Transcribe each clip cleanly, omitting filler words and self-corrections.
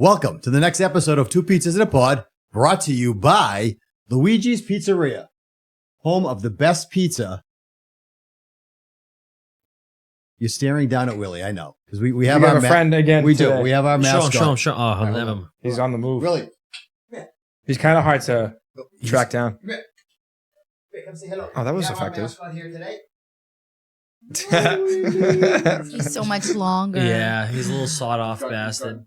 Welcome to the next episode of Two Pizzas in a Pod, brought to you by Luigi's Pizzeria, home of the best pizza. You're staring down at Willie, I know. Because we have our friend again. We today. do. We have our mascot. Show him. Oh, have him. He's on the move. Really? He's kind of hard to track down. Come here. Come say hello. Oh, that was we have effective. Our mascot here today. He's so much longer. Yeah, he's a little sawed-off bastard.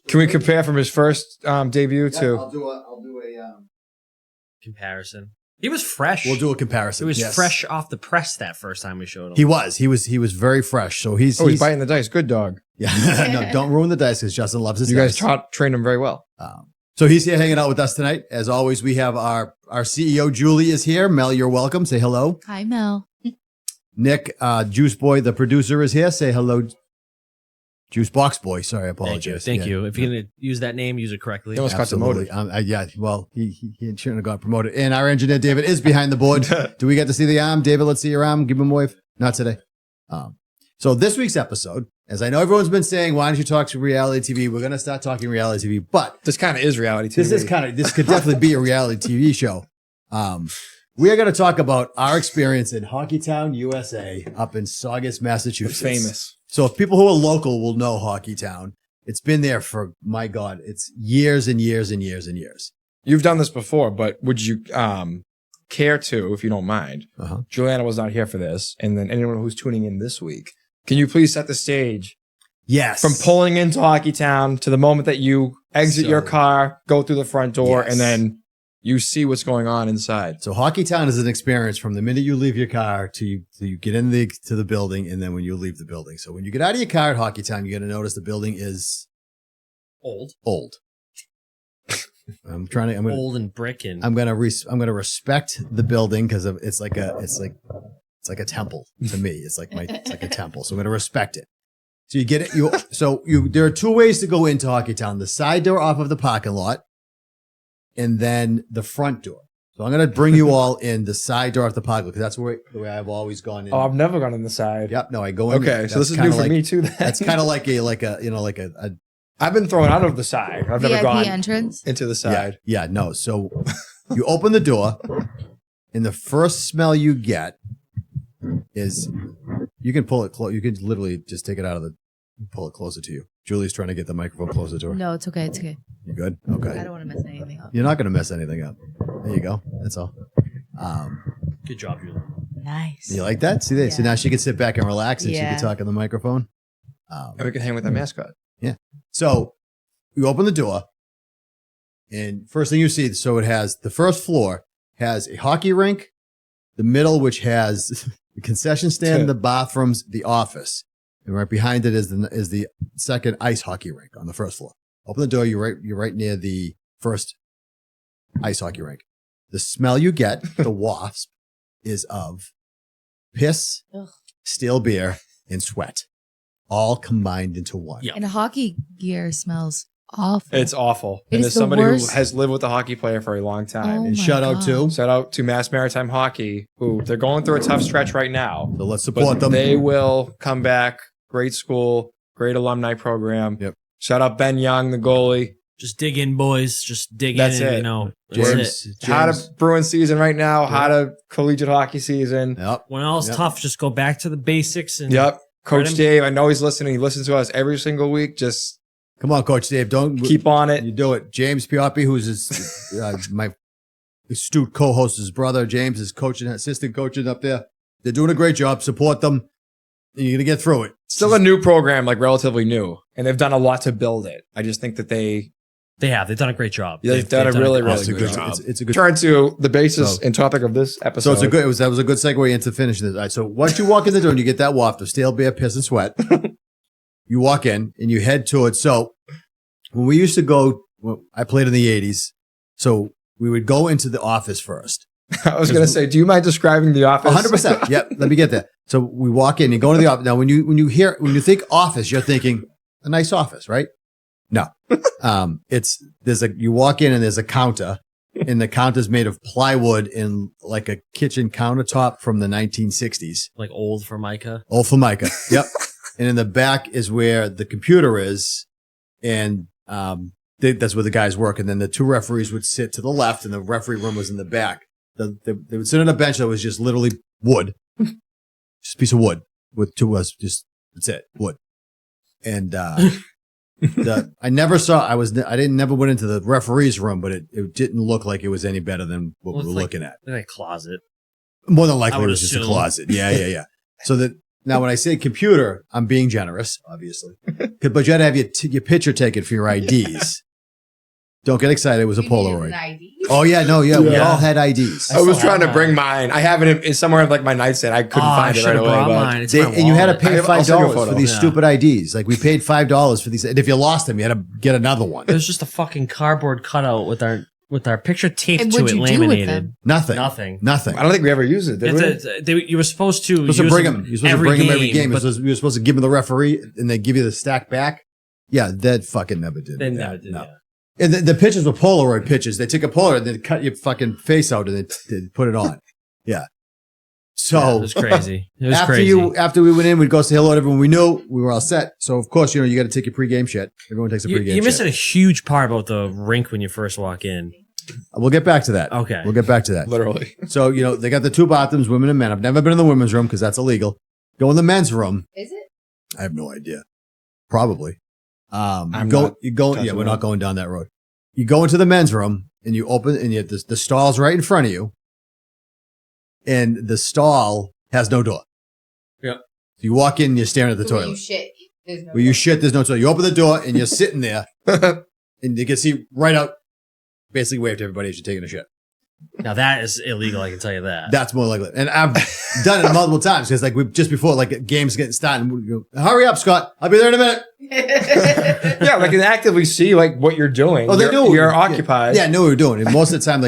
Can we compare from his first debut to? I'll do a Comparison. He was fresh. We'll do a comparison. He was yes. fresh off the press that first time we showed him. He was very fresh. So he's biting the dice. Good dog. Yeah. No, don't ruin the dice because Justin loves his You dice. guys trained him very well. So he's here hanging out with us tonight. As always, we have our CEO, Julie, is here. Mel, you're welcome. Say hello. Hi, Mel. Nick, Juice Boy, the producer, is here. Say hello. Juice Box Boy. Sorry, I apologize. Thank you. If you're going to use that name, use it correctly. He almost got demoted. Yeah, well, he shouldn't have got promoted. And our engineer, David, is behind the board. Do we get to see the arm? David, let's see your arm. Give him a wave. Not today. So this week's episode, as I know everyone's been saying, why don't you talk to reality TV? We're going to start talking reality TV, but This kind of is reality TV. this could definitely be a reality TV show. We are going to talk about our experience in Hockeytown USA up in Saugus, Massachusetts. Famous. So if people who are local will know Hockeytown, it's been there for, my God, it's years and years and years and years. You've done this before, but would you care to, if you don't mind? Juliana was not here for this, and then anyone who's tuning in this week, can you please set the stage? Yes. From pulling into Hockeytown to the moment that you exit your car, go through the front door, Yes. and then you see what's going on inside. So Hockeytown is an experience from the minute you leave your car to you get in to the building, and then when you leave the building. So when you get out of your car at Hockeytown, you're going to notice the building is Old. I'm Old and brick and... I'm gonna respect the building because it's like a temple to me. It's like a temple. So I'm gonna respect it. So you get it. There are two ways to go into Hockeytown: the side door off of the parking lot, and then the front door. So I'm gonna bring you all in the side door off the parking lot because that's the way I've always gone in. Oh, I've never gone in the side. Yep. No, I go in. Okay, so this is new for me too. Then. That's kind of like a I've been thrown out of the side. I've never VIP gone entrance into the side. Yeah. No. So you open the door, and the first smell you get is you can pull it close. You can literally just take it out of pull it closer to you. Julie's trying to get the microphone closer to her. No, it's okay. It's okay. You good? Okay. I don't want to mess anything up. You're not going to mess anything up. There you go. That's all. Good job, Julie. Nice. You like that? See there? So Yeah. now she can sit back and relax, and she Yeah. can talk in the microphone. And we can hang with that mascot. Yeah. So you open the door, and first thing you see, so it has the first floor has a hockey rink, the middle, which has the concession stand, the bathrooms, the office, and right behind it is the second ice hockey rink on the first floor. Open the door, you're right near the first ice hockey rink. The smell you get, the wasp, is of piss, Ugh. stale beer, and sweat, all combined into one. Yeah. And hockey gear smells awful. It's awful. It And is as the somebody worst. who has lived with a hockey player for a long time, Oh And my shout out God. to, shout out to Mass Maritime Hockey, who they're going through a tough stretch right now. so let's But support them. they will come back. Great school, great alumni program. Yep. Shout out Ben Young, the goalie. Just dig in, boys. Just dig That's in. it. You know, that's it. Hot of Bruin season right now. Hot of collegiate hockey season. Yep. When all's Yep. tough, just go back to the basics. And Yep. Coach Right. Dave, I know he's listening. He listens to us every single week. Just Come on, Coach Dave. Don't keep on it. You do it. James Pioppi, who's my astute co-host, his brother. James is assistant coaching up there. They're doing a great job. Support them. And you're going to get through it. Still a new program, like relatively new. And they've done a lot to build it. I just think that they've they've done a great job. done a really, awesome really good job. job. It's a good. Turn to the basis So- and topic of this episode. So that was a good segue into finishing this. All right, so once you walk in the door and you get that waft of stale beer, piss, and sweat, you walk in and you head towards. So when we used to go, I played in the 80s, so we would go into the office first. I was going to say, do you mind describing the office? 100%. Yep. Let me get there. So we walk in, you go into the office. Now, when you think office, you're thinking a nice office, right? No. You walk in and there's a counter, and the counter's made of plywood and like a kitchen countertop from the 1960s. Like old Formica. Old Formica. Yep. And in the back is where the computer is. and that's where the guys work. And then the two referees would sit to the left, and the referee room was in the back. They would sit on a bench that was just literally wood, just a piece of wood with two of us. Just that's it, wood. And I never went into the referee's room, but it didn't look like it was any better than what we were looking at. Like a closet. More than likely, it was just a closet. Yeah. So that now, when I say computer, I'm being generous, obviously, but you had to have your picture taken for your IDs. Don't get excited. It was a Polaroid. Oh yeah, no, yeah. We all had IDs. I was trying to bring mine. I have it in somewhere like my nightstand. I couldn't find it right away. Mine. And you had to pay $5 for these stupid IDs. Like we paid $5 for these, and if you lost them, you had to get another one. It was just a fucking cardboard cutout with our picture taped And to what'd it, you do with laminated. Nothing. Nothing. I I don't think we ever used it. Did we? You were supposed to bring them. You're supposed to bring them every game. You were supposed to give them the referee, and they give you the stack back. Yeah, that fucking never did. They never did. No. And the pictures were Polaroid pictures. They took a Polaroid and they cut your fucking face out and they put it on. Yeah. So it was crazy. It was crazy. After we went in, we'd go say hello to everyone we knew. We were all set. So of course, you got to take your pregame shit. Everyone takes a pregame shit. You're missing a huge part about the rink when you first walk in. We'll get back to that. Okay. We'll get back to that. Literally. So, they got the two bathrooms, women and men. I've never been in the women's room because that's illegal. Go in the men's room. Is it? I have no idea. Probably. We're not going down that road. You go into the men's room and you open, and the stall's right in front of you. And the stall has no door. Yeah. So you walk in and you're staring at the toilet. Where you shit, there's no toilet. You open the door and you're sitting there and you can see right out, basically wave to everybody as you're taking a shit. Now that is illegal, I can tell you that. That's more likely. And I've done it multiple times because just before games getting started, we go, hurry up, Scott. I'll be there in a minute. Yeah, like they actively see what you're doing. Oh, they knew you're occupied. Yeah, I knew what we were doing. And most of the time,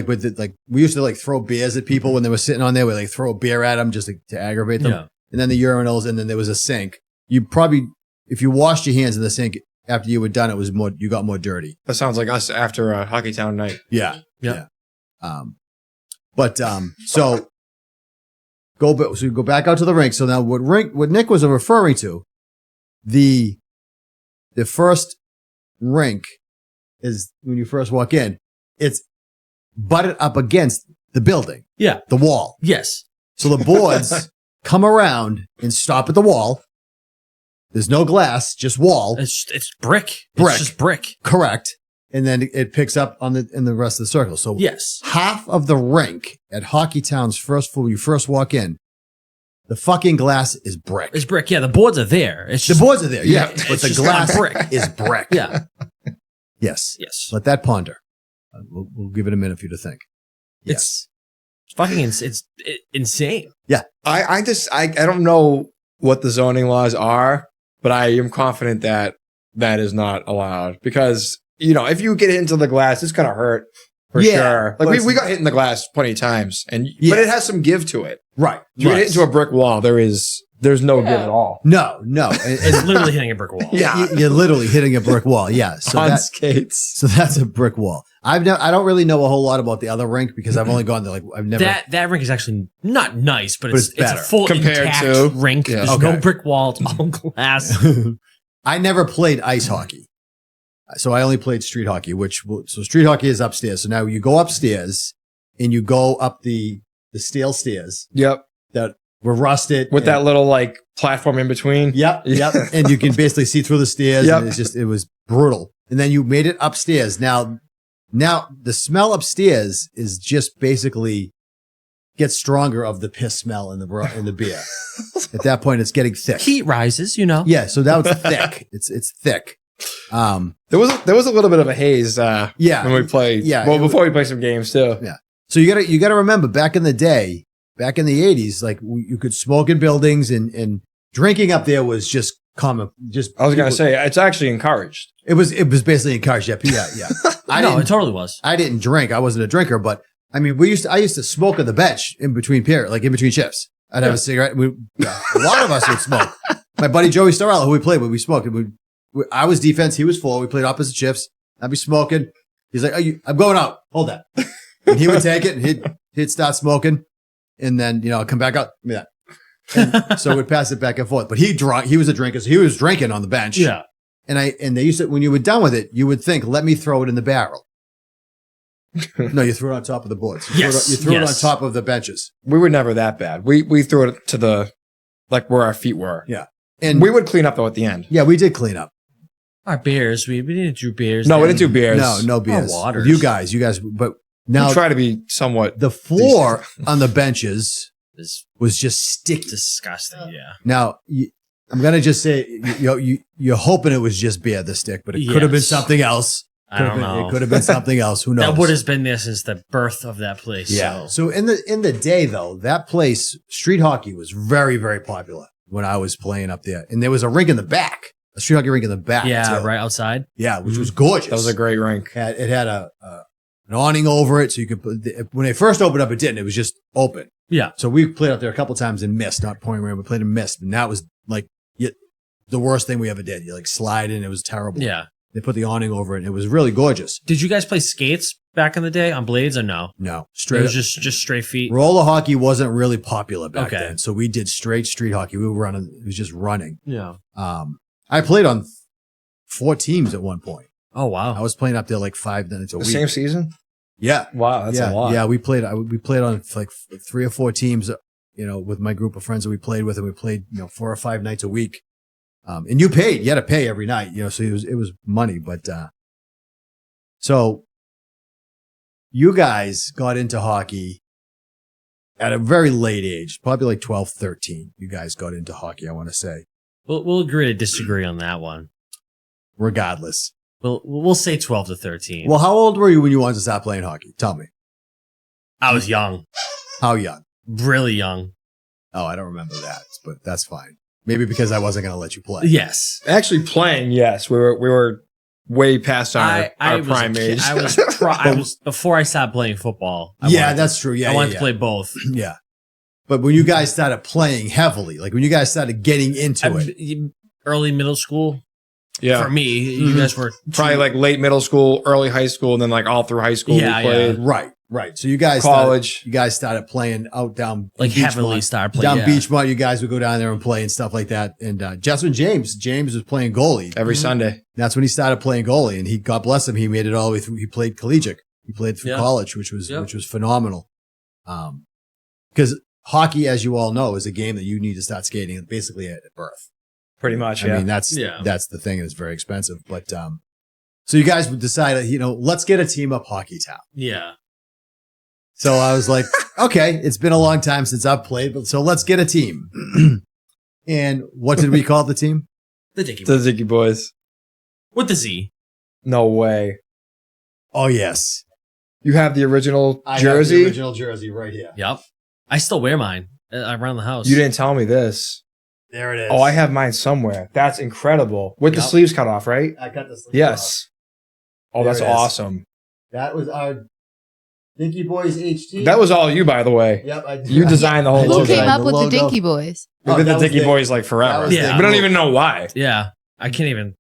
we used to throw beers at people when they were sitting on there. We throw a beer at them just to aggravate them. Yeah. And then the urinals, and then there was a sink. You probably, if you washed your hands in the sink after you were done, you got more dirty. That sounds like us after a Hockeytown night. Yeah. So you go back out to the rink. So now what Nick was referring to, the first rink is when you first walk in, it's butted up against the building. Yeah. The wall. Yes. So the boards come around and stop at the wall. There's no glass, just wall. It's brick. Brick. It's just brick. Correct. And then it picks up in the rest of the circle. So yes, half of the rink at Hockeytown's first floor, when you first walk in, the fucking glass is brick. It's brick. Yeah, the boards are there. The boards are there. Yeah, but the glass brick is brick. Yeah. Yes. Let that ponder. We'll give it a minute for you to think. Yes. It's fucking it's insane. Yeah. I don't know what the zoning laws are, but I am confident that is not allowed because. If you get into the glass, it's going to hurt for sure. We got hit in the glass plenty of times, but it has some give to it. Right. You get hit into a brick wall, there's no give at all. No. It's literally hitting a brick wall. Yeah. You're literally hitting a brick wall. Yeah. So on skates. So that's a brick wall. I don't really know a whole lot about the other rink because I've only gone there. I've never. That rink is actually not nice, but it's better. a full compared intact to rink. Yeah. There's no brick wall. It's all glass. I never played ice hockey. So I only played street hockey, so street hockey is upstairs. So now you go upstairs and you go up the steel stairs. Yep. That were rusted. With that little platform in between. Yep. And you can basically see through the stairs. Yep. And it was brutal. And then you made it upstairs. Now the smell upstairs is just basically gets stronger of the piss smell in the beer. At that point, it's getting thick. Heat rises, Yeah. So now it's thick. It's thick. There was a little bit of a haze when we played. Yeah. Well, before we played some games too. Yeah. So you gotta remember back in the day, back in the 80s, you could smoke in buildings and drinking up there was just common. I was gonna say it's actually encouraged. It was basically encouraged. Yeah. It totally was. I didn't drink. I wasn't a drinker, but I mean, I used to smoke on the bench in between in between shifts. I'd have a cigarette. A lot of us would smoke. My buddy Joey Starella, who we played with, we smoked. I was defense. He was forward. We played opposite shifts. I'd be smoking. He's like, I'm going out. Hold that. And he would take it and he'd start smoking. And then, I'd come back out. Give me that. And so we'd pass it back and forth. But he was a drinker. So he was drinking on the bench. Yeah. And they used to, when you were done with it, you would think, let me throw it in the barrel. No, you threw it on top of the boards. You threw it on top of the benches. We were never that bad. We threw it to the, like where our feet were. Yeah. And we would clean up though at the end. Yeah, we did clean up. Our beers, we didn't do beers. No, we didn't do beers. No beers. Waters. You guys, but now we try to be somewhat. The floor on the benches It's was just sticky. disgusting. Yeah. Now, I'm going to just say, you're hoping it was just beer, the stick, but it could have been something else. I don't know. It could have been something else. Who knows? That wood has been there since the birth of that place. Yeah. So. So in the day though, that place, street hockey was very, very popular when I was playing up there. And there was a rink in the back, a street hockey rink in the back. Yeah, too. right outside. Yeah, which was gorgeous. That was a great rink. It had an awning over it. So you could when they first opened up, it didn't. It was just open. Yeah. So we played out there a couple times in mist, not pouring rain. We played in mist. And that was like the worst thing we ever did. You like slide in. It was terrible. Yeah. They put the awning over it. And it was really gorgeous. Did you guys play skates back in the day on blades or no? No. It Straight was up. just straight feet. Roller hockey wasn't really popular back Okay. then. So we did straight street hockey. We were running. It was just running. Yeah. I played on 4 teams at one point. Oh wow. I was playing up there like 5 minutes a The week. same season? Yeah. Wow, that's a lot. Yeah, we played on like 3 or 4 teams, with my group of friends that we played with, and we played, 4 or 5 nights a week. And you had to pay every night, so it was money, but, so you guys got into hockey at a very late age, probably like 12, 13. You guys got into hockey, I want to say. We'll agree to disagree on that one. Regardless. We'll say 12 to 13. Well, how old were you when you wanted to start playing hockey? Tell me. I was young, How young? really young. Oh, I don't remember that, but that's fine. Maybe because I wasn't going to let you play. Yes. Actually playing, yes. We were way past our was prime a kid. age. I was before I stopped playing football. That's true. Yeah, I wanted yeah. to play both. Yeah. But when you guys started playing heavily, like when you guys started getting into it. Early middle school. Yeah. For me, you guys were Probably like late middle school, early high school, and then like all through high school Yeah, we played. Right. So you guys College. started playing out down like heavily Beachmont. started playing. Down Beachmont, you guys would go down there and play and stuff like that. And just when James was playing goalie. Every Sunday. That's when he started playing goalie, and he, God bless him, he made it all the way through. He played collegiate. He played through college, which was phenomenal. Because hockey, as you all know, is a game that you need to start skating basically at birth. Pretty much, I mean, that's the thing. It's very expensive. But so you guys would decide, let's get a team up Hockeytown. Yeah. So I was like, okay, it's been a long time since I've played, but so let's get a team. And what did we call the team? The Dicky The Boys. Dicky Boys. With the Z. No way. Oh, yes. You have the original I jersey? have the original jersey right here. Yep. I still wear mine around the house. You didn't tell me this. There it is. Oh, I have mine somewhere. That's incredible. With the sleeves cut off, right? I cut the sleeves Yes. off. Oh, There that's it is. awesome. That was our Dinky Boys HT. That was all you, by the way. Yep. You designed the whole I logo. Who came up the with the logo. Dinky Boys? We've Oh, been that the was Dicky the- Boys like that forever. was the- We don't even know why. Yeah. I can't even.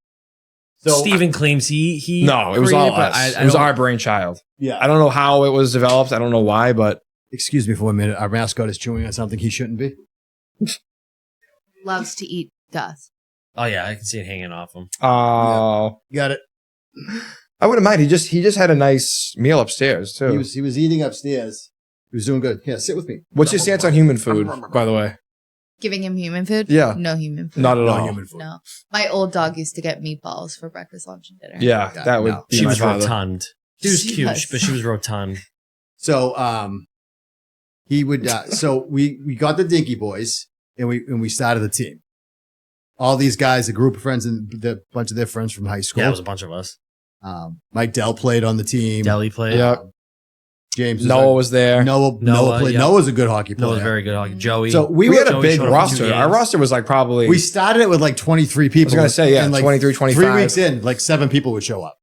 So Steven claims he No, it was all created, but us. I It was don't- our brainchild. yeah. I don't know how it was developed. I don't know why, but Excuse me for 1 minute. Our mascot is chewing on something he shouldn't be. Loves to eat dust. Oh yeah, I can see it hanging off him. You got it. I wouldn't mind. He just had a nice meal upstairs too. He was eating upstairs. He was doing good. Yeah, sit with me. What's your stance on human food, by the way? Giving him human food? Yeah. No human food. Not at No all. human food. No. My old dog used to get meatballs for breakfast, lunch, and dinner. Yeah, Yeah, that would no. be She my was father. rotund. She was She cute, was. but she was rotund. So he would so we got the Dinky Boys and we started the team. All these guys, a group of friends and a bunch of their friends from high school. Yeah, it was a bunch of us. Mike Dell played on the team. Deli played. Yep. James Noah was there. Noah played. yeah. Noah's a good hockey player. Noah was very good. Hockey. Joey. So we We were had a big showed up for 2 roster. Our games. roster was like probably. we started it with like 23 people. I was gonna say, yeah, and like 23, 25. 3 weeks in, like 7 people would show up.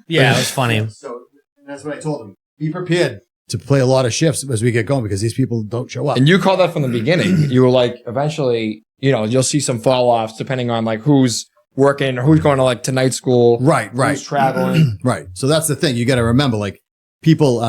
yeah, it was funny. So that's what I told them. Be prepared to play a lot of shifts as we get going because these people don't show up. And you called that from the beginning. You were like, eventually, you'll see some fall offs depending on like who's working or who's going to like to night school. Right. Who's traveling. Right. So that's the thing. You got to remember, like people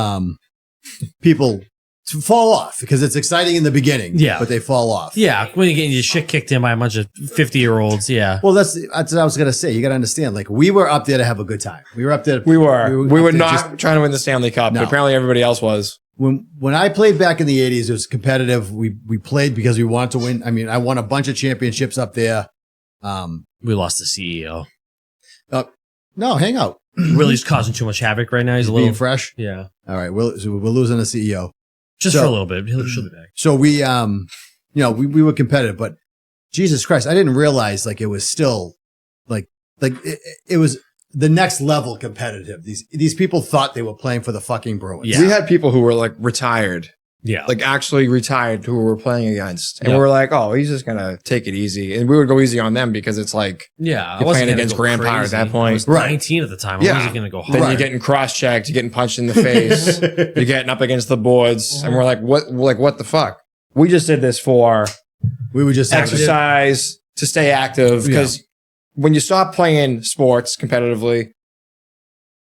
to fall off because it's exciting in the beginning. Yeah. But they fall off. Yeah, when you're getting your shit kicked in by a bunch of 50-year-olds. Yeah. Well, that's what I was going to say. You got to understand, like, we were up there to have a good time. We were up there. We were up there not trying to win the Stanley Cup, No. but apparently everybody else was. When I played back in the 80s, it was competitive. We played because we wanted to win. I mean, I won a bunch of championships up there. We lost the CEO. No, hang out. Willie's causing too much havoc right now. He's a little Being fresh. Yeah. All right, we're losing the CEO. Just So- for a little bit. She'll be back. So we we were competitive, but Jesus Christ, I didn't realize like it was still like it was the next level competitive. These people thought they were playing for the fucking Bruins. Yeah. We had people who were like retired, Yeah. like actually retired, who we were playing against, and Yeah. we were like, "Oh, he's just gonna take it easy," and we would go easy on them because it's like Yeah. You're playing against grandpa at that point. I was Right. 19 at the time. Yeah. I wasn't going to go hard. then you're getting cross-checked, you're getting punched in the face, you're getting up against the boards, and we're like, what the fuck? We just did this for We were just exercise to stay active because when you stop playing sports competitively,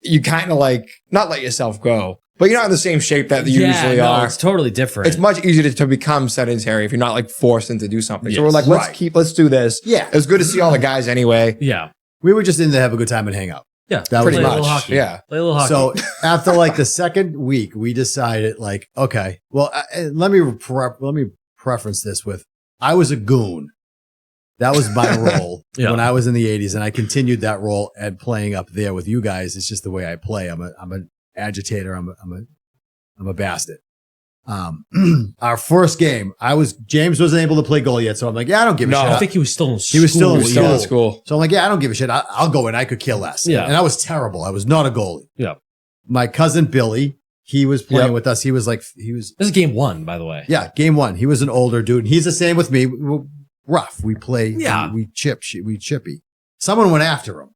you kind of like not let yourself go, but you're not in the same shape that you usually are. It's totally different. It's much easier to become sedentary if you're not like forced into do something. So Yes. we're like, let's do this. Yeah. It was good to see all the guys anyway. Yeah. We were just in there to have a good time and hang out. Yeah. That Pretty was Play a much. little hockey. Yeah. Play a little hockey. So after like the second week, we decided like, okay, well, let me preference this with I was a goon. That was my role when I was in the 80s, and I continued that role and playing up there with you guys. It's just the way I play. I'm an agitator. I'm a bastard. Our first game, James wasn't able to play goal yet, so I'm like, yeah, I don't give a No. shit. I think he was still in school. He was still in We're still in school. school. So I'm like, yeah, I don't give a shit. I'll go in. I could care less. Yeah. And I was terrible. I was not a goalie. Yeah. My cousin Billy, he was playing Yep. with us. He was This is game 1, by the way. yeah, game 1. He was an older dude. He's the same with me. We're rough. We play. Yeah. We chippy. Someone went after him.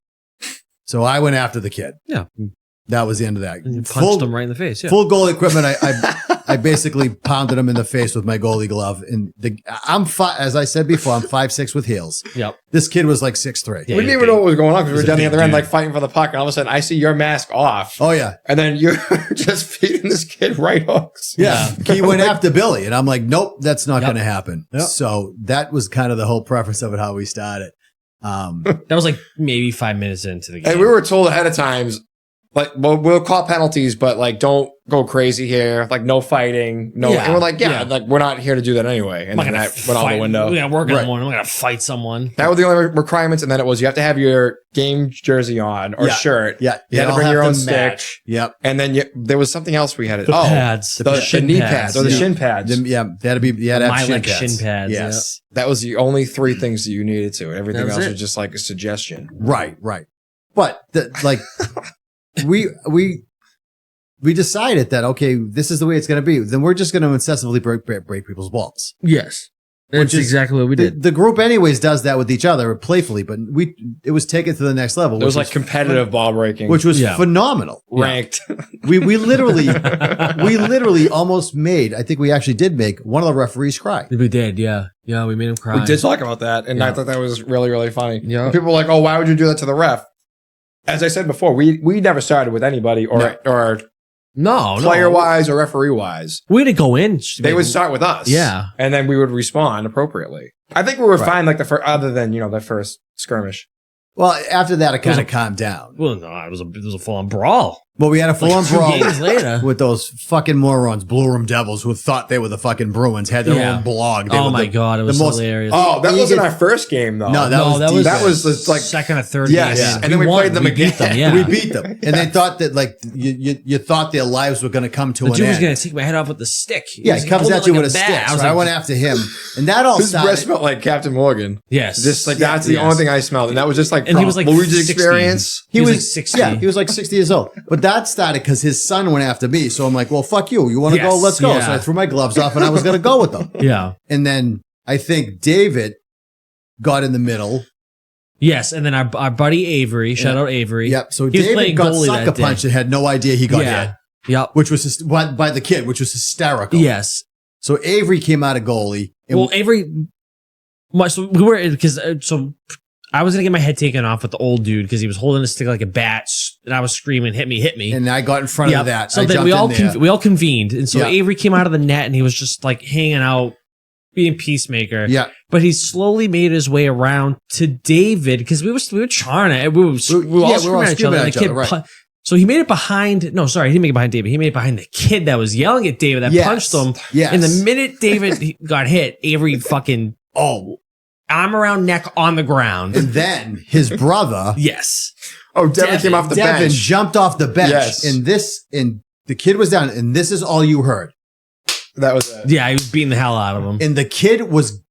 So I went after the kid. Yeah. That was the end of that. And you punched him right in the face. Yeah. Full goal equipment. I basically pounded him in the face with my goalie glove. And as I said before, I'm 5'6" with heels. Yep. This kid was like 6'3". Yeah. We didn't even know what was going on because we were He's a down the big other end, dude. like fighting for the puck, and all of a sudden I see your mask off, Oh yeah. and then you're just feeding this kid right hooks. Yeah. He went after Billy, and I'm like, nope, that's not Yep. going to happen. Yep. So that was kind of the whole preference of it, how we started. That was like maybe 5 minutes into the game. And we were told ahead of times, like, well, we'll call penalties, but like, don't go crazy here. Like, no fighting, no. Yeah. And we're like, Yeah. like we're not here to do that anyway. And I'm not then gonna that went out the fight. window. We gotta work Right. on one. I'm gonna fight someone. That were the only requirements, and then it was you have to have your game jersey on or Yeah. shirt. Yeah. You had they to all bring your have own to stick. match. Yep. And then there was something else we had. The pads. the shin knee pads or the yeah. shin pads. Yeah. They had to be, you had to have My shin like pads. shin pads. Yes. That was the only 3 things that you needed to. Everything That was else it. was just like a suggestion. Right. But we decided that, okay, this is the way it's going to be. Then we're just going to incessantly break people's balls. Yes. Which That's is- exactly what we did. The group anyways does that with each other playfully, but it was taken to the next level. It was like competitive ball breaking, which was Yeah. phenomenal. ranked. We literally almost made, I think we actually did make one of the referees cry. We did, yeah. Yeah, we made him cry. We did talk about that, and I Yeah. thought that was really, really funny. Yeah. And people were like, "Oh, why would you do that to the ref?" As I said before, we never started with anybody or No, player wise or referee wise. We didn't go in. They would start with us, Yeah. and then we would respond appropriately. I think we were fine, like other than the first skirmish. Well, after that, it kind was of calmed down. Well, no, it was a full on brawl. Well, we had a full-on Like 2 brawl games later. with those fucking morons, Blue Room Devils, who thought they were the fucking Bruins, had their Yeah. own blog. They Oh were my the- God, it was the most- hilarious. Oh, that wasn't Egan- our first game though. No, that No, was that defense. that was just like second or third Yes, game. and then we won. played them We beat again. them, yeah. We beat them, and they thought that like you thought their lives were going to come to The an dude was end. going to take my head off with the stick. Yeah, was he comes holding at you it with a like stick. bat. So I went after him, and that all his breath started. smelled like Captain Morgan. Yes. Just like Yeah, that's the yes. only thing I smelled, and that was just like And he was like Luigi's 60. experience. He was like 60. Yeah, he was like 60 years old. But that started because his son went after me. So I'm like, well, fuck you. You want to go? Yes, Let's go. yeah. So I threw my gloves off and I was going to go with them. Yeah. And then I think David got in the middle. Yes, and then our buddy Avery, shout out Avery. Yep. So He was David playing got goalie sucker that day. punched and had no idea he got Yeah. hit, Yep. which was by the kid, which was hysterical. Yes. So Avery came out of goalie. And Well, Avery. So we were because so I was gonna get my head taken off with the old dude because he was holding a stick like a bat, and I was screaming, hit me. And I got in front of that. So I then jumped we all convened. And so Yeah. Avery came out of the net and he was just like hanging out, being peacemaker. Yeah. But he slowly made his way around to David because we were charring it. We were all screaming at screaming at each other, and the kid right. so he made it behind. No, sorry, he didn't make it behind David. He made it behind the kid that was yelling at David that punched him. Yes. And the minute David got hit, Avery fucking arm around neck on the ground. And then his brother, Yes. Oh, Devin came off the Devin, bench. jumped off the bench. Yes. And the kid was down, and this is all you heard. That was it. Yeah, he was beating the hell out of him. And the kid was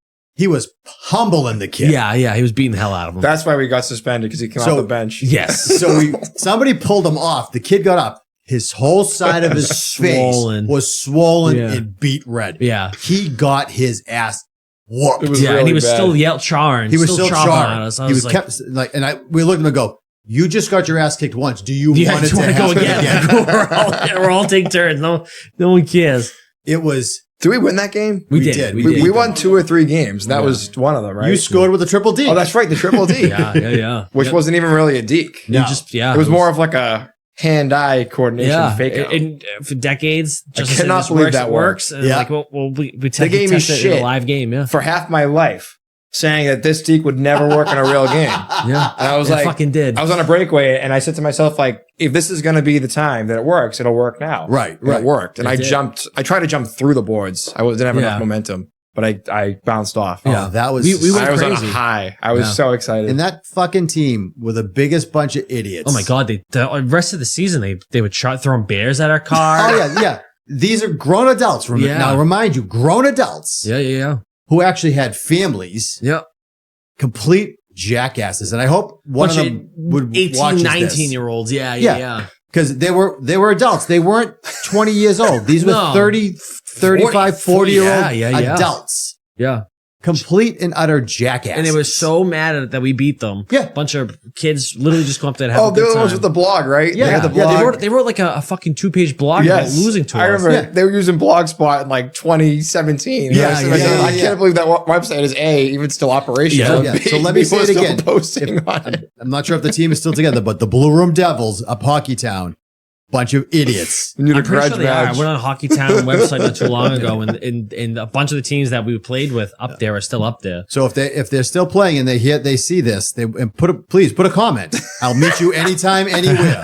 humbling the kid. Yeah, he was beating the hell out of him. That's why we got suspended because he came off the bench. Yes. So somebody pulled him off. The kid got up. His whole side of his Swollen. face was swollen Yeah. and beat red. Yeah. He got his ass whooped. It was Yeah, and really he was bad. still charring. He was still chopping charring. on us. I He was was like, kept like, and we looked at him and go, "You just got your ass kicked once. Do you yeah, want it do you to want to go happen again? we're all take turns. No one cares. It was. Did we win that game? We We did. did. We We did. We won 2 or 3 games. That was one of them, right? You scored with a triple D. Oh, that's right. The triple D. Yeah. Which wasn't even really a deke. No. It It was more of like a hand-eye coordination fake out. And for decades, just I cannot believe that works. And Yeah. like, we They gave me tested it in shit. a live game. Yeah. For half my life, saying that this deke would never work in a real game. Yeah. And I was It like, fucking did. I was on a breakaway and I said to myself, like, if this is going to be the time that it works, it'll work now. Right, And right. it worked. And It I did. I tried to jump through the boards. I didn't have Yeah. enough momentum, but I bounced off. Oh, that was. We went I was on a crazy. high. I was Yeah. so excited. and that fucking team were the biggest bunch of idiots. Oh my god! The rest of the season, they would try throwing bears at our car. Oh yeah. These are grown adults. Yeah. Now remind you, grown adults Yeah. who actually had families. Yeah. Complete jackasses, and I hope one of them would 18, watch 19-year-olds. Yeah. Yeah. because they were adults. They weren't 20 years old. These were No. 30, 35, 40-year-old Yeah. adults. Yeah. Complete and utter jackasses. And they were so mad that we beat them. Yeah. Bunch of kids literally just go up there and have Oh, a they're good the ones time. with the blog, right? Yeah. They had the Yeah, blog. They wrote like a fucking 2-page blog Yes. about losing to I us. remember Yeah. they were using Blogspot in like 2017. Yeah, And I said to myself, yeah. I can't believe that website is even still operational. Yeah. And So B, let me people say are it still again. Posting on it. I'm not sure if the team is still together, but the Blue Room Devils of Hockeytown, bunch of idiots. You need a I'm pretty grudge sure they are. I badge. went on Hockeytown website not too long ago, and a bunch of the teams that we played with up there are still up there. So if they're still playing and they see this, please put a comment. I'll meet you anytime, anywhere.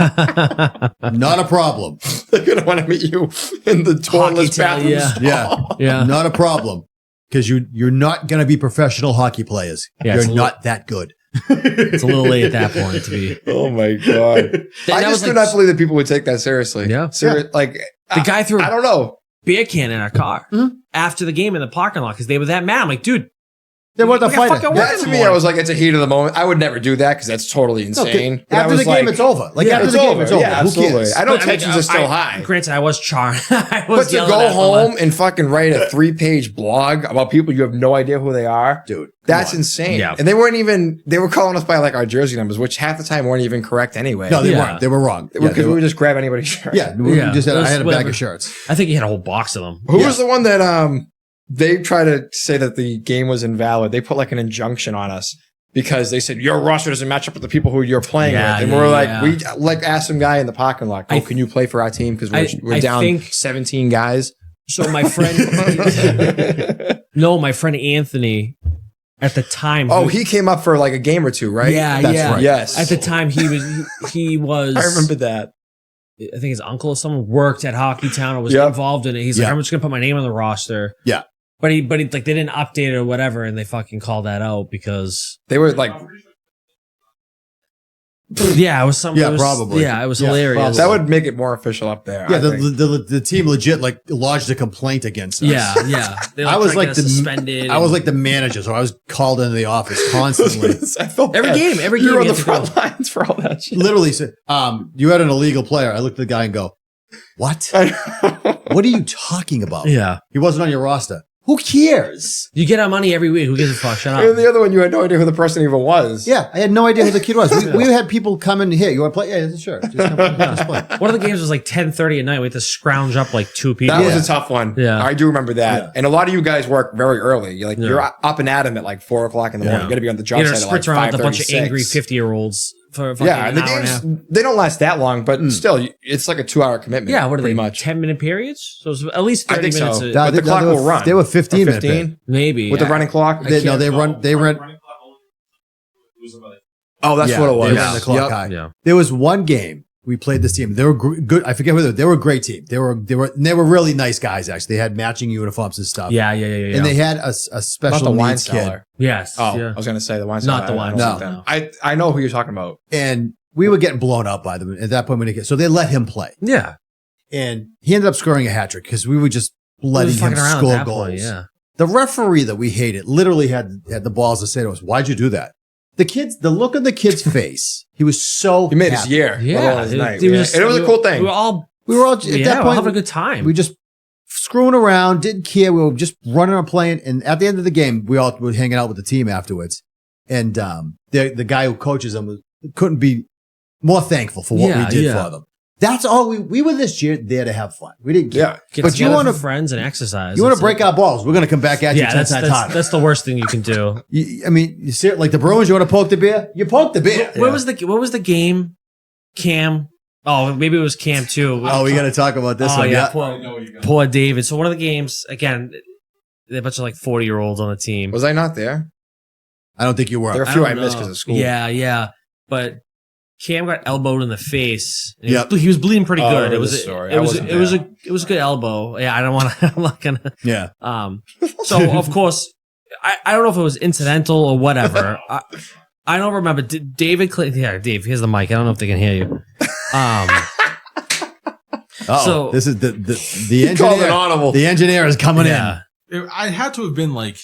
Not a problem. They're gonna want to meet you in the toilet Hockeytown, bathroom. yeah. stall. Yeah. Not a problem. Because you're not going to be professional hockey players. Yeah, it's you're a not that good. It's a little late at that point to be. Oh my god! I that was just could like- not believe that people would take that seriously. Yeah. Like The guy threw I a don't know. beer can in our car Mhm. after the game in the parking lot because they were that mad. I'm like, dude, They want the We got fighter. fucking Yeah. That to me, I was like, it's a heat of the moment. I would never do that because that's totally No, insane. But I after was the game, like, it's over. Like Yeah, after it's the game, over. it's over. Yeah, Who absolutely. cares? I know But, tensions are still high. Granted, I was charmed. I was But to yelling go at them. home and fucking write a 3-page blog about people you have no idea who they are, Dude, that's come on. insane. Yeah. And they were calling us by like our jersey numbers, which half the time weren't even correct anyway. No, they Yeah. weren't. They were wrong. Because we would just grab anybody's shirt. Yeah, Yeah. we just had, It was I had a bag whatever. of shirts. I think he had a whole box of them. Who Yeah. was the one that they tried to say that the game was invalid? They put like an injunction on us because they said your roster doesn't match up with the people who you're playing Yeah, with, and yeah, we're like, yeah. we like asked some guy in the parking lot, "Oh, can you play for our team? Because we're I down think- 17 guys." So my friend, no, my friend Anthony, at the time, Oh, he came up for like a game or two, right? yeah, That's yeah. right. Yes. At the time, he was. I remember that. I think his uncle or someone worked at Hockeytown or was Yep. involved in it. He's Yeah. like, I'm just gonna put my name on the roster. Yeah. But he like they didn't update it or whatever, and they fucking called that out because They were like, yeah, it was something. Yeah, it was, probably. Yeah, it was Yeah, hilarious. that would make it more official up there. Yeah, I think. the team legit like lodged a complaint against us. Yeah. They, I was tried to like get the us suspended. I was like the manager, so I was called into the office constantly. I felt Every bad. game, every you game were on you the had to go. front lines for all that shit. Literally said, you had an illegal player. I looked at the guy and go, what? What are you talking about? Yeah, He wasn't on your roster. Who cares? you get our money every week. Who gives a fuck? Shut And up. the other one, you had no idea who the person even was. Yeah, I had no idea who the kid was. We had people come in here. You want to play? Yeah, sure. Just come play. Just play. One of the games was like 10:30 at night. We had to scrounge up like 2 people. That Yeah. was a tough one. Yeah. I do remember that. Yeah. And a lot of you guys work very early. You're Yeah. up and at 'em at like 4 o'clock in the morning. Yeah. You got to be on the job You know, site at like spritz around with a bunch of 5:36. angry 50-year-olds for fucking Yeah, an the hour and a half. games, they don't last that long, but still, it's like a 2-hour commitment. Yeah, what are pretty they? much 10-minute periods? So it's at least 30 I think minutes. so. No, But the clock will run. They were Or 15 minutes. 15 Maybe. with the running clock. They run. Oh, that's what it was. They ran the clock Yep. high. Yeah. There was one game we played this team. They were good. I forget who they were. They were a great team. They were really nice guys. Actually, they had matching uniforms and stuff. Yeah. And they had a Not special the wine needs kid. cellar. Yes. Oh, yeah. I was going to say the wine Not cellar. the wine I don't cellar, like them. I know who you're talking about. And we were getting blown up by them at that point. So they let him play. Yeah. And he ended up scoring a hat trick because we were just letting him fucking around at score that goals. point, yeah. The referee that we hated literally had the balls to say to us, "Why'd you do that?" The look on the kid's face, he was so He made his happy. year. Yeah. Let alone his night. It was just- And it was a cool thing. We were all We were all at yeah, that we were point having a good time. we just screwing around, didn't care. We were just running and playing. And at the end of the game, we all were hanging out with the team afterwards. And the guy who coaches them couldn't be more thankful for what we did for them. That's all we were this year there to have fun. We didn't care. Yeah. Get But you together want for to friends and exercise. you want to That's break it. our balls? We're going to come back at you Yeah, 10 times harder. that's the worst thing you can do. I mean, you see it like the Bruins. You want to poke the beer? You poke the beer. What was the game? Cam. Oh, maybe it was Cam too. Oh, we got to talk about this Oh, one. yeah, Yeah. poor David. So one of the games, again, they're a bunch of like 40-year-olds on the team. Was I not there? I don't think you were. There were a few I don't missed know. because of school. Yeah. But Cam got elbowed in the face. And Yep. he was bleeding pretty Oh, I good. remember It was this story. it I was wasn't it was a good elbow. Yeah, I don't want to. I'm not gonna. Yeah. So of course, I don't know if it was incidental or whatever. I don't remember. David, yeah, Dave. Here's the mic. I don't know if they can hear you. So- This is the He called it engineer. audible. The engineer is coming Yeah. I had to have been like,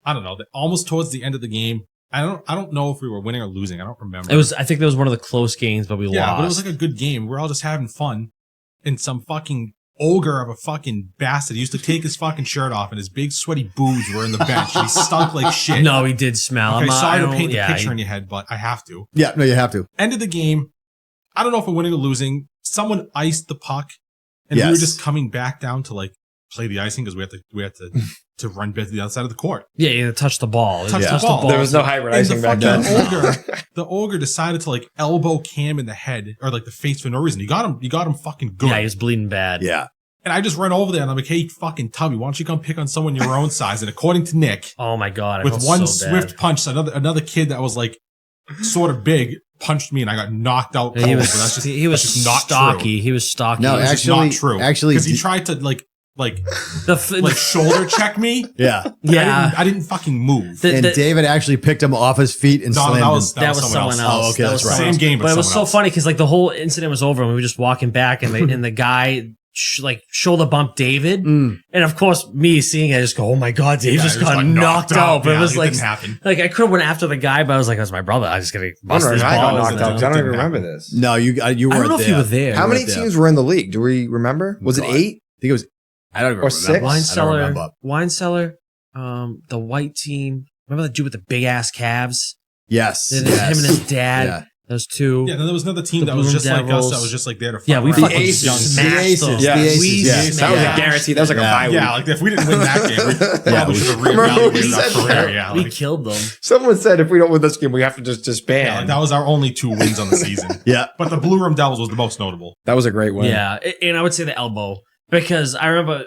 I don't know, almost towards the end of the game. I don't know if we were winning or losing. I don't remember. It was. I think that was one of the close games, but we lost. but it was like a good game. We're all just having fun. And some fucking ogre of a fucking bastard. He used to take his fucking shirt off and his big sweaty boobs were in the bench. He stunk like shit. No, he did smell. Okay, I'm sorry to not- paint the yeah, picture in your head, but I have to. Yeah, no, you have to. End of the game. I don't know if we're winning or losing. Someone iced the puck, and we were Yes. just coming back down to like play the icing because we had to run back to the other side of the court. Yeah, you touch the ball. Touch You the ball. There was no hybrid And icing the back fucking then. the ogre decided to like elbow Cam in the head or like the face for no reason. You got him fucking good. Yeah, he was bleeding bad. Yeah. And I just ran over there and I'm like, hey, fucking Tubby, why don't you come pick on someone your own size? And according to Nick, Oh my god! I with felt one so swift bad. punch, another kid that was like sort of big punched me and I got knocked out cold. He but was. that's just, He was that's just not stocky. true. He was stocky. No, It's just not true. actually, because he tried to like the shoulder check me. yeah. yeah. I didn't fucking move. The- And the- David actually picked him off his feet and No, slammed that him. was that was someone else. Oh, okay, That that's was right. someone Same game, But it was so someone else. funny because like the whole incident was over and we were just walking back and the guy shoulder bumped David, Mm. and of course me seeing it, I just go, oh my god, Dave Yeah, just he got knocked out. But Yeah, it was like didn't happen. I could have went after the guy, but I was like, that's my brother. I just gotta I bust don't his know. I got balls. knocked out 'cause I don't even Didn't remember happen. this. No, you I weren't don't know if you were there. How many weren't there. teams were in the league? Do we remember? Was it God. 8? I think it was. I don't even Or remember. 6? Wine I don't cellar, remember. wine cellar, the white team. Remember that dude with the big ass calves? Yes. Him yes. and his dad. Yeah. Those two. Yeah, then there was another team The that was Blue just like us Devils. that was just like there to fuck Yeah, we around. fucking Aces. Young- smashed The Aces. them. Yeah. The Aces, We yeah. That was a smashed guarantee. That was like a Yeah. bye week. Yeah, like if we didn't win that game, we probably we should have remember we reevaluated our said career. that. Yeah, We like, killed them. Someone said if we don't win this game, we have to just disband. yeah, like that was our only 2 wins on the season. Yeah. But the Blue Room Devils was the most notable. That was a great win. Yeah, and I would say the elbow because I remember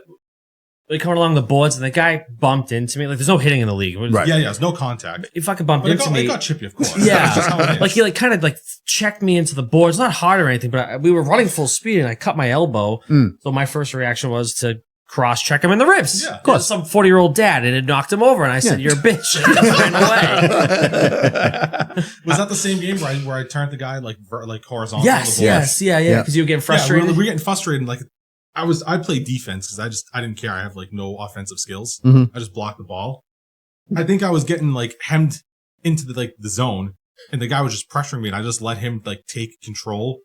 we coming along the boards and the guy bumped into me. Like, there's no hitting in the league. Right. Yeah, there's no contact. He fucking bumped But it into me. got chippy, of course. Yeah. That's just how it is. Like he like kind of like checked me into the boards, not hard or anything, but we were running full speed and I cut my elbow. Mm. So my first reaction was to cross check him in the ribs. Yeah. Of course, some 40-year-old dad and it knocked him over, and I said, Yeah. "You're a bitch," and he just ran away. Was that the same game where I turned the guy like horizontal? Yes, on the board? yeah, Yeah. because you were getting Yeah, frustrated. we were getting frustrated. Like I played defense because I didn't care. I have like no offensive skills. Mhm. I just blocked the ball. I think I was getting like hemmed into the zone, and the guy was just pressuring me, and I just let him like take control.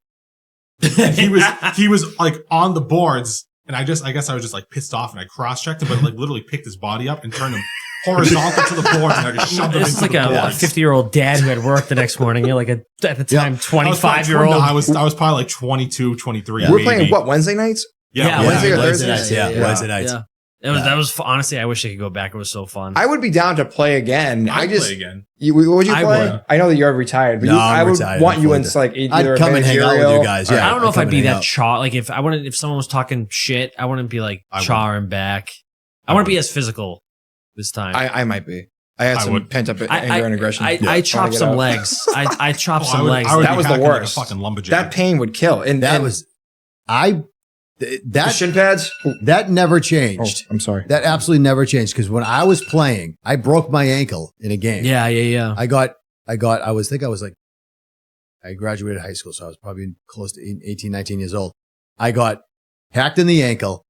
And he was like on the boards, and I guess I was just like pissed off, and I cross checked him, but like literally picked his body up and turned him horizontal to the boards, and I just shoved him This into is like the a boards. 50-year-old dad who had work the next morning. You're like at the time, I was probably 25-year-old. I was probably like 22, 23. We were maybe. playing what, Wednesday nights? Yeah, Wednesday or Wednesday Thursday? nights. Yeah, Yeah. Wednesday nights. Yeah. That was honestly, I wish I could go back. It was so fun. I would be down to play again. I'd play again. What would you I play? would. I know that you're retired, but No, I I'm would retired. want you in I'm like either I'd come and hang out with you guys. Yeah, I don't know I'd if come I'd and be hang that out. chaw. Like if someone was talking shit, I wouldn't be like I would. chawing back. I want to be as physical this time. I might be. I had I some would. pent up anger and aggression. I chopped some legs. I chopped some legs. I would That be was the hacking like a worst. fucking lumberjack. That pain would kill. And That and was the that shin pads. that never Oh, changed. I'm sorry. That absolutely never changed because when I was playing, I broke my ankle in a game. Yeah. I graduated high school, so I was probably close to 18, 19 years old. I got hacked in the ankle.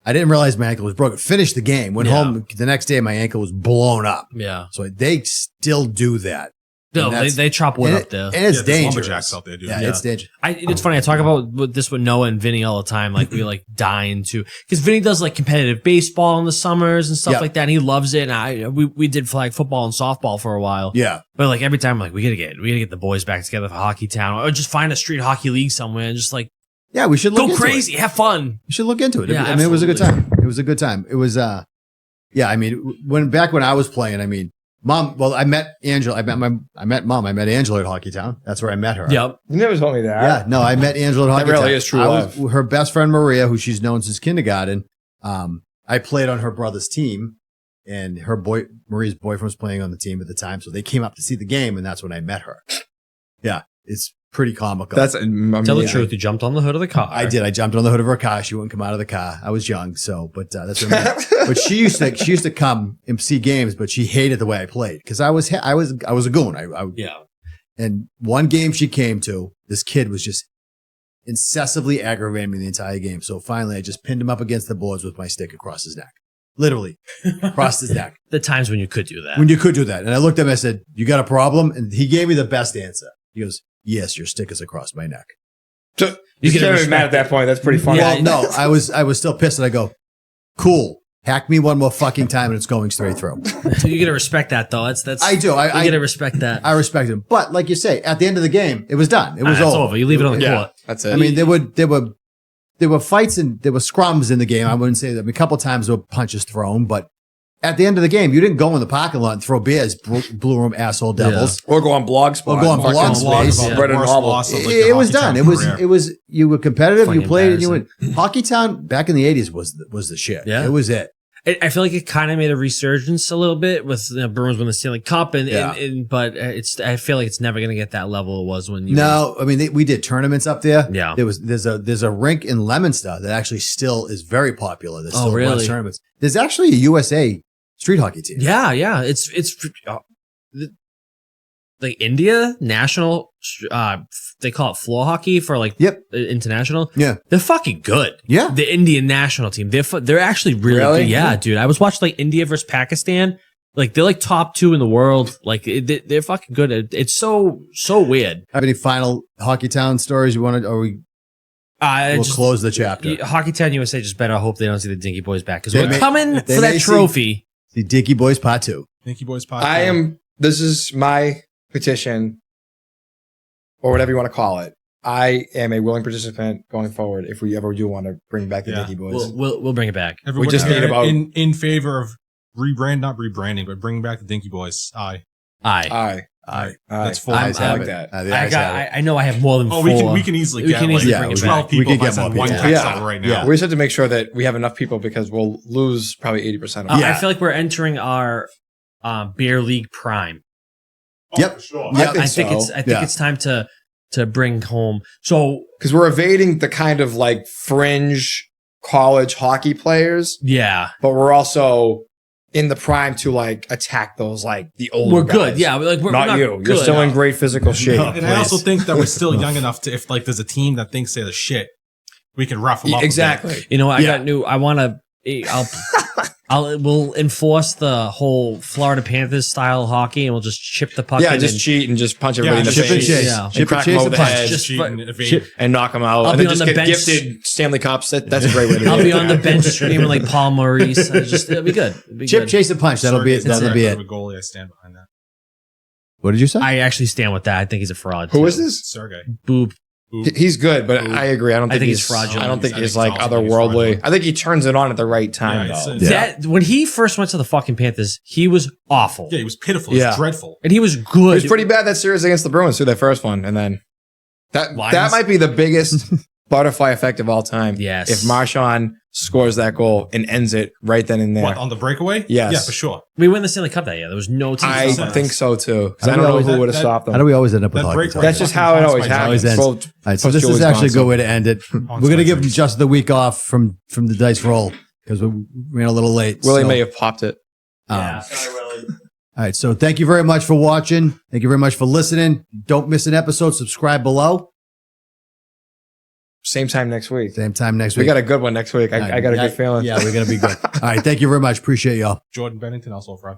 I didn't realize my ankle was broken. Finished the game. Went home the next day. My ankle was blown up. Yeah. So they still do that. No, And that's- they chop wood and up there. And it's there's dangerous. lumberjacks out there, dude. Yeah, Yeah. it's dangerous. It's funny. I talk about this with Noah and Vinny all the time. Like we like dying to, because Vinny does like competitive baseball in the summers and stuff Yeah. like that. And he loves it. And we did flag football and softball for a while. Yeah. But like every time, like we gotta get the boys back together for Hockeytown, or just find a street hockey league somewhere and just like Yeah, we should look go into crazy, have fun. You should look into it. Yeah, I mean, it was a good absolutely. time. It was a good time. It was, yeah, I mean, when I was playing, I mean, I met Angela. I met Mom. I met Angela at Hockeytown. That's where I met her. Yep. You never told me that. Yeah, no, I met Angela at Hockeytown. That really is true love. Her best friend, Maria, who she's known since kindergarten. I played on her brother's team, and Maria's boyfriend was playing on the team at the time. So they came up to see the game, and that's when I met her. Yeah, it's pretty comical. That's Tell the truth, you jumped on the hood of the car. I did. I jumped on the hood of her car. She wouldn't come out of the car. I was young, but that's what I meant. But she used to come and see games, but she hated the way I played because I was a goon. Yeah. And one game she came to, this kid was just incessantly aggravating me the entire game. So finally, I just pinned him up against the boards with my stick across his neck, literally across his neck. The times when you could do that. When you could do that, and I looked at him, I said, "You got a problem?" And he gave me the best answer. He goes, "Yes, your stick is across my neck." So, You you can can't be mad at that point. That's pretty funny. Well, no, I was still pissed, and I go, "Cool, hack me one more fucking time, and it's going straight through." So you gotta respect that though. That's I do. you I gotta respect that. I respect him, but like you say, at the end of the game, it was done. It was It's over. over. You leave it on the yeah, court. that's it. I mean, there were fights and there were scrums in the game. I wouldn't say that. I mean, a couple of times there were punches thrown, but at the end of the game, you didn't go in the parking lot and throw beers, blue room asshole devils. or go on Blogspot. Or go on Fucking Blog Space. about Read a Worst novel. loss of, like, It the was done. Hockeytown It was you were competitive. Fucking You played and you went. embarrassing. Hockeytown back in the 80s was the shit. Yeah. It was it. I feel like it kind of made a resurgence a little bit with Bruins winning the Stanley Cup, but I feel like it's never going to get that level it was when you. No, I mean we did tournaments up there. Yeah. There's a rink in Leominster that actually still is very popular. That still runs really? tournaments. There's actually a USA street hockey team. Yeah, it's like India national. They call it floor hockey for like international. Yeah. They're fucking good. Yeah. The Indian national team. They're actually really Really? good. Yeah, dude. I was watching like India versus Pakistan. Like they're like top 2 in the world. Like they're fucking good. It's so weird. Have any final Hockeytown stories you want to? Or we'll close the chapter. Hockeytown USA just better hope they don't see the Dinky Boys back because They we're may- coming they for may that see- trophy. The Dinky Boys Part 2. Thank you, boys. Podcast. This is my petition, or whatever you want to call it. I am a willing participant going forward if we ever do want to bring back the Yeah. Dinky Boys. We'll bring it back. Everyone, just need about- in favor of not rebranding, but bringing back the Dinky Boys. Aye. Aye. Aye. That's full. Eyes I have like it. that. The eyes have it. I know I have more than 4. Oh, we can easily get like Yeah, we 12 can- people we can if I get send more one people. text Yeah. out right now. Yeah. We just have to make sure that we have enough people because we'll lose probably 80% of it. I feel like we're entering our beer league prime. Yep. For sure. Yep. I think Yeah. it's time to bring home. So Because we're evading the kind of like fringe college hockey players, yeah, but we're also in the prime to like attack those like the older we're good. guys. Yeah, like we're Not not you. Good. You're still in great physical shape. And I also think that we're still young enough to, if like there's a team that thinks they're the shit, we can rough them up. Exactly. You know what? Yeah. I want to. We'll enforce the whole Florida Panthers style hockey, and we'll just chip the puck. Yeah, in just and cheat and just punch everybody in the chip and face. chase. Yeah. And Chip and crack them chase over and the punch. head Just Cheat and evade. chip- and knock them out. I'll and be then on just the get bench. gifted Stanley Cups. That's a great way to do I'll it. be on the bench screaming like Paul Maurice. It'll be good. It'll be Chip, good. chase, and punch. That'll be it. Sergey's That'll be a it. goalie. I stand behind that. What did you say? I actually stand with that. I think he's a fraud. Who too. is this? Sergey. Boop. He's good, but I agree. I don't think think he's he's fraudulent. I don't think I he's think like he's also otherworldly. fraudulent. I think he turns it on at the right time, Yeah, though. it's- That when he first went to the fucking Panthers, he was awful. Yeah, he was pitiful. He Yeah. was dreadful. And he was It good. was pretty bad that series against the Bruins too, that first one, and then that Lions? might be the biggest butterfly effect of all time. Yes. If Marchand scores that goal and ends it right then and there, What, on the breakaway? Yes. Yeah, for sure. We win the Stanley Cup that year. There was no team. I stopping us. think so too. Because How I do we don't know always- who would have that- stopped How them. do we always end up with That hockey break- talk? That's just how it always Always happens. ends. Well, All right, so plus this is Julie's actually a gone, good so- way to end it. We're going to give just the week off from the dice roll because we ran a little late. Willie so, may have popped it. All right, so thank you very much for watching. Thank you very much for listening. Don't miss an episode. Subscribe below. Same time next week. Same time next We week. got a good one next week. I got a good feeling. Yeah, we're going to be good. All right, thank you very much. Appreciate y'all. Jordan Bennington, also a fraud.